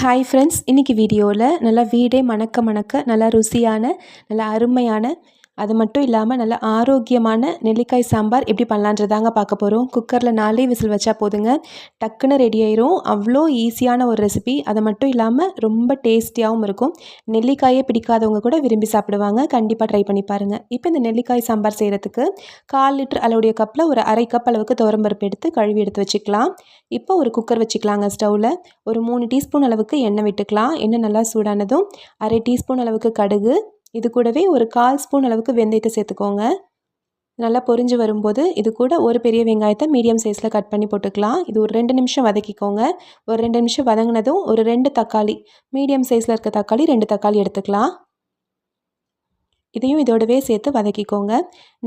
Hi friends, இன்றைக்கி வீடியோவில் நல்லா வீடே மணக்க மணக்க நல்லா ருசியான நல்லா அருமையான அது மட்டும் இல்லாமல் நல்ல ஆரோக்கியமான நெல்லிக்காய் சாம்பார் எப்படி பண்ணலான்றதாங்க பார்க்க போகிறோம். குக்கரில் 4 விசில் வச்சா போதுங்க, டக்குன்னு ரெடி ஆயிரும். அவ்வளோ ஈஸியான ஒரு ரெசிபி. அது மட்டும் இல்லாமல் ரொம்ப டேஸ்டியாகவும் இருக்கும். நெல்லிக்காயே பிடிக்காதவங்க கூட விரும்பி சாப்பிடுவாங்க. கண்டிப்பாக ட்ரை பண்ணி பாருங்கள். இப்போ இந்த நெல்லிக்காய் சாம்பார் செய்கிறதுக்கு 1/4 லிட்டர் அளவுடைய கப்பில் ஒரு 1/2 கப் அளவுக்கு துவரம்பருப்பு எடுத்து கழுவி எடுத்து வச்சுக்கலாம். இப்போ ஒரு குக்கர் வச்சுக்கலாங்க. ஸ்டவ்வில் ஒரு 3 டீஸ்பூன் அளவுக்கு எண்ணெய் விட்டுக்கலாம். எண்ணெய் நல்லா சூடானதும் 1/2 டீஸ்பூன் அளவுக்கு கடுகு, இது கூடவே ஒரு 1/4 ஸ்பூன் அளவுக்கு வெந்தயத்தை சேர்த்துக்கோங்க. நல்லா பொரிஞ்சு வரும்போது இது கூட ஒரு பெரிய வெங்காயத்தை மீடியம் சைஸில் கட் பண்ணி போட்டுக்கலாம். இது ஒரு 2 நிமிஷம் வதக்கிக்கோங்க. ஒரு 2 நிமிஷம் வதங்கினதும் ஒரு 2 தக்காளி, மீடியம் சைஸில் இருக்க தக்காளி 2 தக்காளி எடுத்துக்கலாம். இதையும் இதோடவே சேர்த்து வதக்கிக்கோங்க.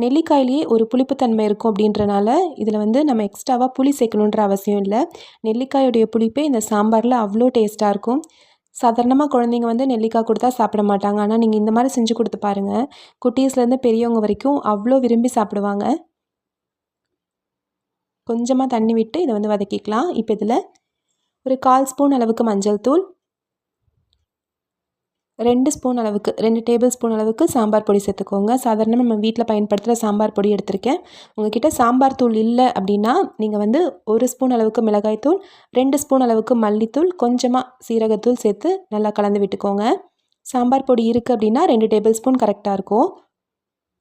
நெல்லிக்காயிலேயே ஒரு புளிப்புத்தன்மை இருக்கும் அப்படின்றனால இதில் நம்ம எக்ஸ்ட்ராவாக புளி சேர்க்கணுன்ற அவசியம் இல்லை. நெல்லிக்காயோடைய புளிப்பே இந்த சாம்பாரில் அவ்வளோ டேஸ்ட்டாக இருக்கும். சாதாரணமாக குழந்தைங்க நெல்லிக்காய் கொடுத்தா சாப்பிட மாட்டாங்க. ஆனால் நீங்கள் இந்த மாதிரி செஞ்சு கொடுத்து பாருங்கள். குட்டீஸ்லேருந்து பெரியவங்க வரைக்கும் அவ்வளோ விரும்பி சாப்பிடுவாங்க. கொஞ்சமாக தண்ணி விட்டு இதை வதக்கிக்கலாம். இப்போ இதில் ஒரு 1/4 ஸ்பூன் அளவுக்கு மஞ்சள் தூள், 2 டேபிள் ஸ்பூன் அளவுக்கு சாம்பார் பொடி சேர்த்துக்கோங்க. சாதாரணமாக நம்ம வீட்டில் பயன்படுத்துகிற சாம்பார் பொடி எடுத்திருக்கேன். உங்கள்கிட்ட சாம்பார் தூள் இல்லை அப்படின்னா நீங்கள் 1 ஸ்பூன் அளவுக்கு மிளகாய்த்தூள், 2 ஸ்பூன் அளவுக்கு மல்லித்தூள், கொஞ்சமாக சீரகத்தூள் சேர்த்து நல்லா கலந்து விட்டுக்கோங்க. சாம்பார் பொடி இருக்குது அப்படின்னா 2 டேபிள் ஸ்பூன் கரெக்டாக இருக்கும்.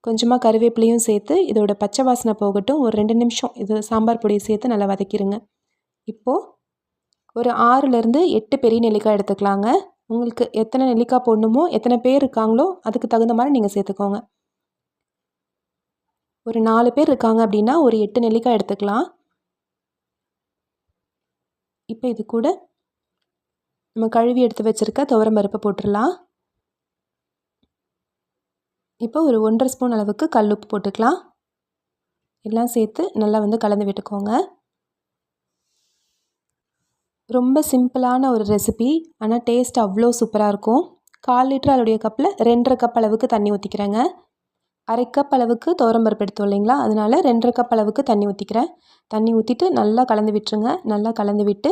கொஞ்சமாக கருவேப்பிலையும் சேர்த்து இதோட பச்சை வாசனை போகட்டும். ஒரு 2 நிமிஷம் இது சாம்பார் பொடியை சேர்த்து நல்லா வதக்கிடுங்க. இப்போது ஒரு 6லேருந்து 8 பெரிய நெல்லிக்காய் எடுத்துக்கலாங்க. உங்களுக்கு எத்தனை நெல்லிக்காய் போடணுமோ, எத்தனை பேர் இருக்காங்களோ அதுக்கு தகுந்த மாதிரி நீங்கள் சேர்த்துக்கோங்க. ஒரு 4 பேர் இருக்காங்க அப்படின்னா ஒரு 8 நெல்லிக்காய் எடுத்துக்கலாம். இப்போ இது கூட நம்ம கழுவி எடுத்து வச்சுருக்க துவரம் பருப்பை போட்டுடலாம். இப்போ ஒரு 1.5 ஸ்பூன் அளவுக்கு கல்லுப்பு போட்டுக்கலாம். எல்லாம் சேர்த்து நல்லா கலந்து விட்டுக்கோங்க. ரொம்ப சிம்பிளான ஒரு ரெசிபி, ஆனால் டேஸ்ட் அவ்வளோ சூப்பராக இருக்கும். 1/4 லிட்டர் அளவுடைய கப்பில் 2.5 கப் அளவுக்கு தண்ணி ஊற்றிக்கிறேங்க. 1/2 கப் அளவுக்கு துவரம்பருப்பு எடுத்தோம் இல்லைங்களா, அதனால் 2.5 கப் அளவுக்கு தண்ணி ஊற்றிக்கிறேன். தண்ணி ஊற்றிட்டு நல்லா கலந்து விட்டுருங்க. நல்லா கலந்து விட்டு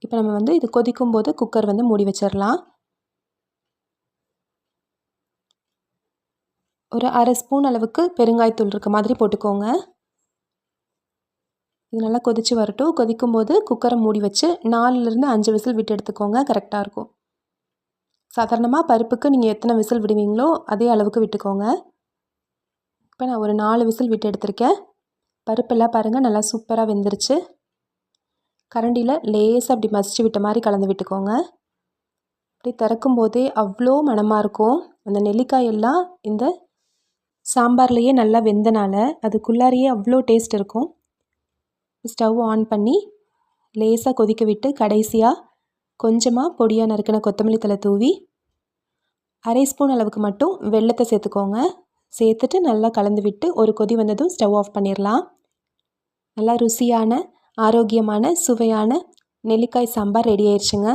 இப்போ நம்ம இது கொதிக்கும் போது குக்கர் மூடி வச்சிடலாம். ஒரு 1/2 ஸ்பூன் அளவுக்கு பெருங்காயத்தூள் இருக்க மாதிரி போட்டுக்கோங்க. இது நல்லா கொதித்து வரட்டும். கொதிக்கும்போது குக்கரை மூடி வச்சு 4லேருந்து 5 விசில் விட்டு எடுத்துக்கோங்க. கரெக்டாக இருக்கும். சாதாரணமாக பருப்புக்கு நீங்கள் எத்தனை விசில் விடுவீங்களோ அதே அளவுக்கு விட்டுக்கோங்க. இப்போ நான் ஒரு 4 விசில் விட்டு எடுத்திருக்கேன். பருப்பெல்லாம் பாருங்கள் நல்லா சூப்பராக வெந்துருச்சு. கரண்டியில் லேசாக அப்படி மசிச்சு விட்ட மாதிரி கலந்து விட்டுக்கோங்க. அப்படி திறக்கும் போதே அவ்வளோ மணமாக இருக்கும். அந்த நெல்லிக்காய் எல்லாம் இந்த சாம்பார்லேயே நல்லா வெந்தனால அதுக்குள்ளாரையே அவ்வளோ டேஸ்ட் இருக்கும். ஸ்டவ் ஆன் பண்ணி லேசாக கொதிக்க விட்டு கடைசியாக கொஞ்சமாக பொடியாக நறுக்கின கொத்தமல்லி தழை தூவி 1/2 ஸ்பூன் அளவுக்கு மட்டும் வெல்லத்தை சேர்த்துக்கோங்க. சேர்த்துட்டு நல்லா கலந்து விட்டு ஒரு கொதி வந்ததும் ஸ்டவ் ஆஃப் பண்ணிடலாம். நல்லா ருசியான ஆரோக்கியமான சுவையான நெல்லிக்காய் சாம்பார் ரெடி ஆயிடுச்சுங்க.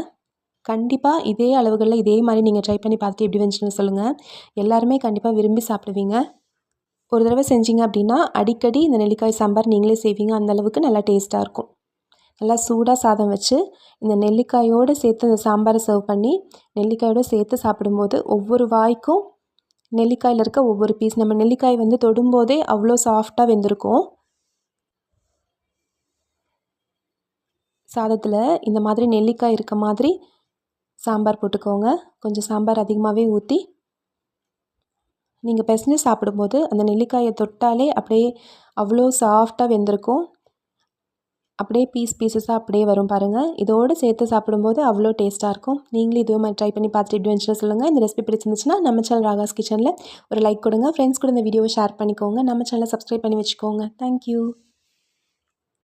கண்டிப்பாக இதே அளவுகளில் இதே மாதிரி நீங்கள் ட்ரை பண்ணி பார்த்துட்டு எப்படி வந்துச்சுன்னு சொல்லுங்கள். எல்லாருமே கண்டிப்பாக விரும்பி சாப்பிடுவீங்க. ஒரு தடவை செஞ்சீங்க அப்படின்னா அடிக்கடி இந்த நெல்லிக்காய் சாம்பார் நீங்களே செய்வீங்க. அந்தளவுக்கு நல்லா டேஸ்ட்டாக இருக்கும். நல்லா சூடாக சாதம் வச்சு இந்த நெல்லிக்காயோடு சேர்த்து இந்த சாம்பாரை சர்வ் பண்ணி நெல்லிக்காயோடு சேர்த்து சாப்பிடும்போது ஒவ்வொரு வாய்க்கும் நெல்லிக்காயில் இருக்க ஒவ்வொரு பீஸ் நம்ம நெல்லிக்காய் தொடும்போதே அவ்வளோ சாஃப்டாக வெந்திருக்கும். சாதத்தில் இந்த மாதிரி நெல்லிக்காய் இருக்க மாதிரி சாம்பார் போட்டுக்கோங்க. கொஞ்சம் சாம்பார் அதிகமாகவே ஊற்றி நீங்கள் பிசைஞ்சு சாப்பிடும்போது அந்த நெல்லிக்காயை தொட்டாலே அப்படியே அவ்வளோ சாஃப்டாக வெந்திருக்கும். அப்படியே பீஸஸாக அப்படியே வரும் பாருங்கள். இதோடு சேர்த்து சாப்பிடும்போது அவ்வளோ டேஸ்ட்டாக இருக்கும். நீங்களும் இதுவே மாதிரி ட்ரை பண்ணி பார்த்துட்டு எப்படி வந்துச்சுன்னு சொல்லுங்கள். இந்த ரெசிபி பிடிச்சிருந்துச்சுன்னா நம்ம சேனல் ராகாஸ் கிச்சனில் ஒரு லைக் கொடுங்க. ஃப்ரெண்ட்ஸ் கூட இந்த வீடியோவை ஷேர் பண்ணிக்கோங்க. நம்ம சேனலை சப்ஸ்கிரைப் பண்ணி வச்சுக்கோங்க. தேங்க்யூ.